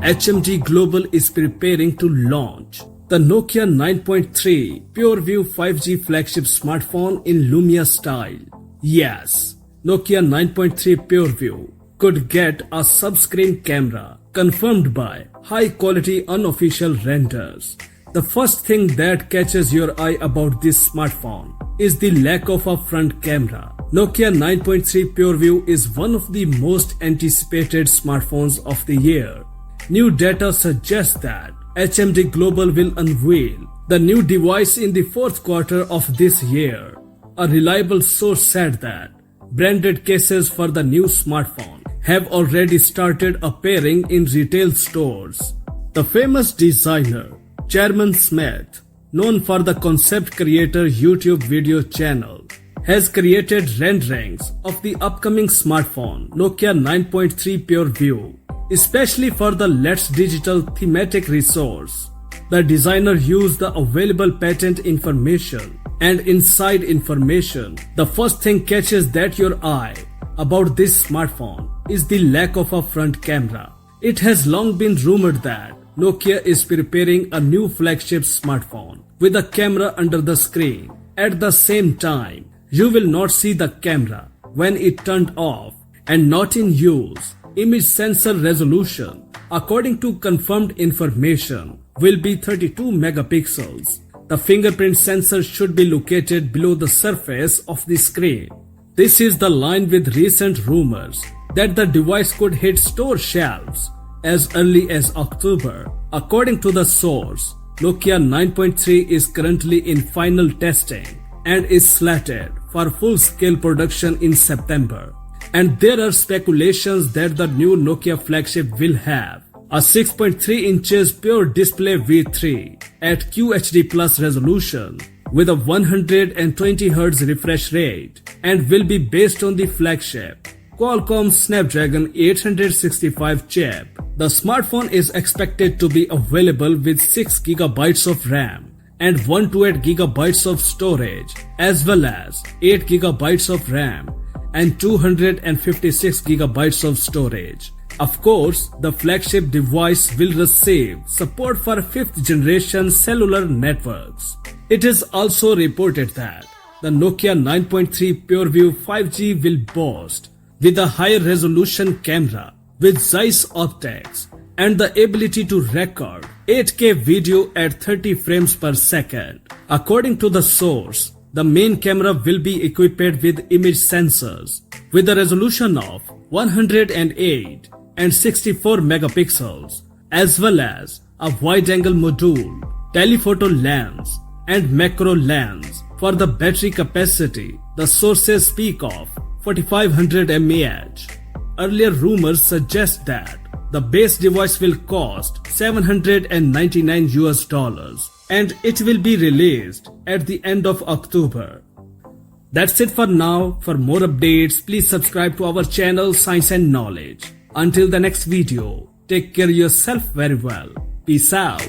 HMD Global is preparing to launch the NOKIA 9.3 PureView 5G flagship smartphone in Lumia style. Yes, NOKIA 9.3 PureView could get a sub-screen camera confirmed by high-quality unofficial renders. The first thing that catches your eye about this smartphone is the lack of a front camera. NOKIA 9.3 PureView is one of the most anticipated smartphones of the year. New data suggests that HMD Global will unveil the new device in the fourth quarter of this year. A reliable source said that branded cases for the new smartphone have already started appearing in retail stores. The famous designer, Chairman Smith, known for the concept creator YouTube video channel, has created renderings of the upcoming smartphone NOKIA 9.3 PureView, especially for the Let's Digital thematic resource. The designer used the available patent information and inside information. The first thing catches that your eye about this smartphone is the lack of a front camera. It has long been rumored that Nokia is preparing a new flagship smartphone with a camera under the screen. At the same time, you will not see the camera when it turned off and not in use. Image sensor resolution, according to confirmed information, will be 32 megapixels. The fingerprint sensor should be located below the surface of the screen. This is the line with recent rumors that the device could hit store shelves as early as October. According to the source, NOKIA 9.3 is currently in final testing and is slated for full-scale production in September. And there are speculations that the new Nokia flagship will have a 6.3 inches pure display V3 at QHD Plus resolution with a 120Hz refresh rate and will be based on the flagship Qualcomm Snapdragon 865 chip. The smartphone is expected to be available with 6GB of RAM and 128GB of storage, as well as 8GB of RAM and 256GB of storage. Of course, the flagship device will receive support for 5th generation cellular networks. It is also reported that the Nokia 9.3 PureView 5G will boast with a higher resolution camera with Zeiss optics and the ability to record 8K video at 30 frames per second. According to the source, the main camera will be equipped with image sensors with a resolution of 108 and 64 megapixels, as well as a wide-angle module, telephoto lens, and macro lens. For the battery capacity, the sources speak of 4500 mAh. Earlier rumors suggest that the base device will cost $799 and it will be released at the end of October. That's it for now. For more updates, please subscribe to our channel Science and Knowledge. Until the next video, take care of yourself very well. Peace out.